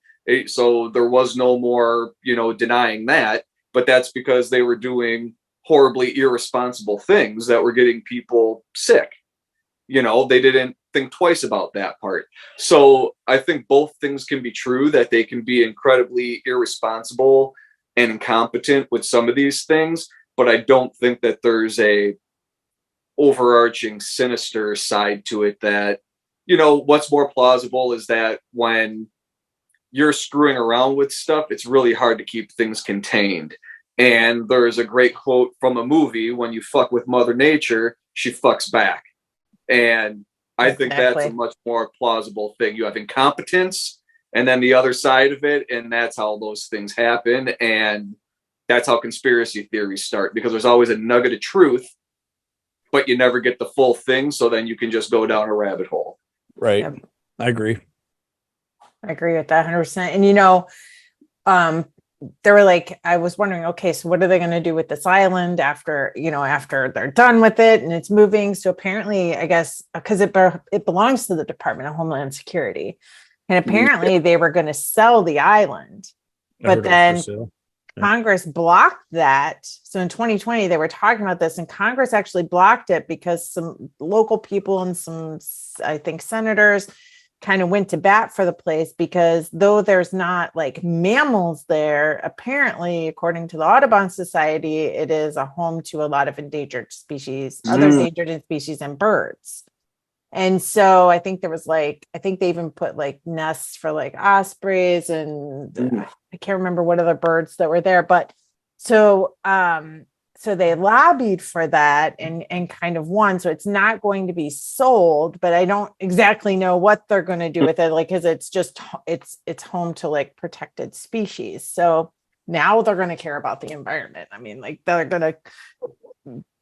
So there was no more, you know, denying that. But that's because they were doing horribly irresponsible things that were getting people sick. You know, they didn't think twice about that part. So I think both things can be true, that they can be incredibly irresponsible and incompetent with some of these things, but I don't think that there's a overarching sinister side to it. That, you know, what's more plausible is that when you're screwing around with stuff, it's really hard to keep things contained. And there's a great quote from a movie: when you fuck with Mother Nature, she fucks back. And I think that's a much more plausible thing. You have incompetence, and then the other side of it, and that's how those things happen. And that's how conspiracy theories start, because there's always a nugget of truth, but you never get the full thing. So then you can just go down a rabbit hole. Right. Yep. I agree. I agree with that 100%. And, you know, they were like, I was wondering, okay, so what are they going to do with this island after, you know, after they're done with it and it's moving? So apparently, I guess, because it belongs to the Department of Homeland Security. And apparently they were going to sell the island, but then Congress blocked that. So in 2020, they were talking about this, and Congress actually blocked it because some local people and some, I think, senators kind of went to bat for the place, because though there's not like mammals there, apparently, according to the Audubon Society, it is a home to a lot of endangered species, other endangered species, and birds. And so I think there was like, I think they even put like nests for like ospreys and I can't remember what other birds that were there, but so so they lobbied for that and kind of won. So it's not going to be sold, but I don't exactly know what they're going to do with it. Like, cause it's just, it's home to like protected species. So now they're going to care about the environment. I mean, like they're going to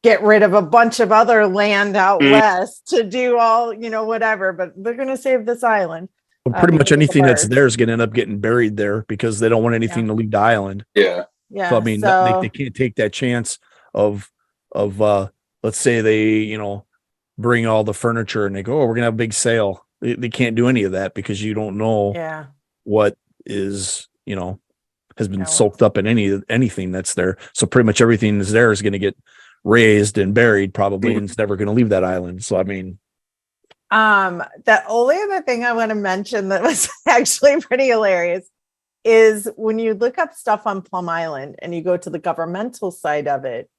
get rid of a bunch of other land out west to do all, whatever, but they're going to save this island. Well, pretty much because of the anything that's birds. there is going to end up getting buried there because they don't want anything Yeah. to leave the island. Yeah. Yeah. So I mean, they can't take that chance of let's say they bring all the furniture and they go, oh, we're gonna have a big sale. They can't do any of that because you don't know yeah. what is has been Yeah. soaked up in anything that's there. So pretty much everything that's there is going to get raised and buried probably, and it's never going to leave that island. So I mean, the only other thing I want to mention that was actually pretty hilarious is when you look up stuff on Plum Island and you go to the governmental side of it,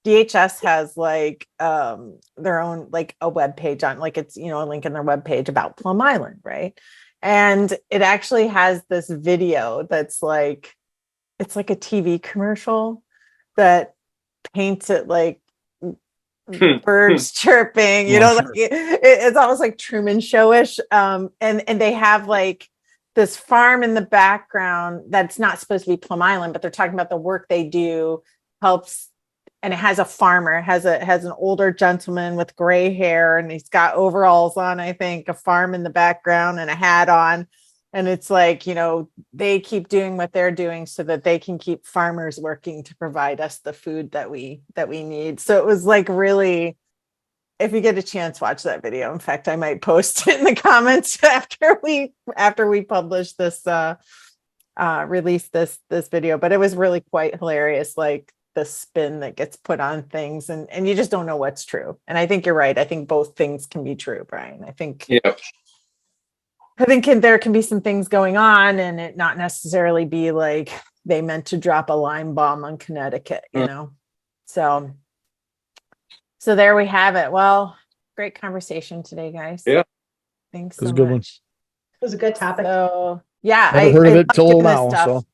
DHS has like their own like a web page on, like it's a link in their web page about Plum Island, right? And it actually has this video that's like, it's like a TV commercial that paints it like birds chirping, like it's almost like Truman Showish. And they have like this farm in the background that's not supposed to be Plum Island, but they're talking about the work they do helps. And it has a farmer, has an older gentleman with gray hair, and he's got overalls on, I think, a farm in the background and a hat on. And it's like, they keep doing what they're doing so that they can keep farmers working to provide us the food that we need. So it was like, really, if you get a chance, watch that video. In fact, I might post it in the comments after we publish this, release this video, but it was really quite hilarious. Like the spin that gets put on things and you just don't know what's true. And I think you're right. I think both things can be true, Brian. I think there can be some things going on and it not necessarily be like they meant to drop a lime bomb on Connecticut, So there we have it. Well, great conversation today, guys. Yeah. Thanks it was so a good much. one. It was a good topic. So yeah, Never heard of it till love now. this stuff. So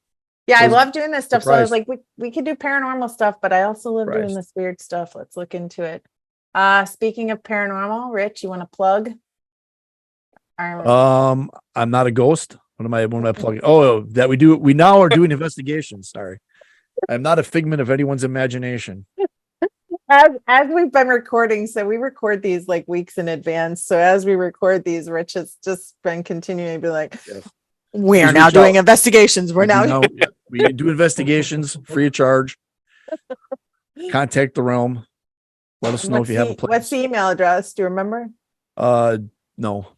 Yeah, I was love doing this stuff. So I was surprised. like, we could do paranormal stuff, but I also love doing Surprised. this weird stuff. Let's look into it. Speaking of paranormal, Rich, you want to plug? I'm not a ghost. What am I plugging? Oh, that we now are doing investigations. Sorry. I'm not a figment of anyone's imagination. As we've been recording, so we record these like weeks in advance. So as we record these, Rich has just been continuing to be like, Yes. we are Please now reach doing out. investigations. We're now We do investigations free of charge. Contact the realm. Let us know if you have a place. What's the email address? Do you remember? No.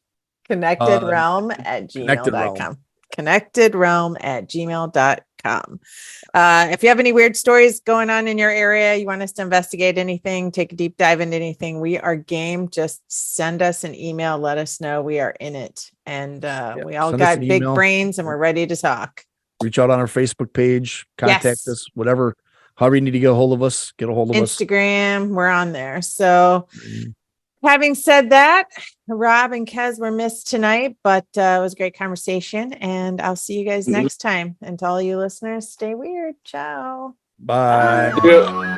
connectedrealm@gmail.com. connectedrealm@gmail.com. If you have any weird stories going on in your area, you want us to investigate anything, take a deep dive into anything, we are game. Just send us an email. Let us know. We are in it. And we all Send us got an big email. brains and we're ready to talk. Reach out on our Facebook page. Contact Yes. us. Whatever. However you need to get a hold of us. Get a hold of us. Instagram, we're on there. So having said that, Rob and Kez were missed tonight, but it was a great conversation. And I'll see you guys next time. And to all you listeners, stay weird. Ciao. Bye. Yeah.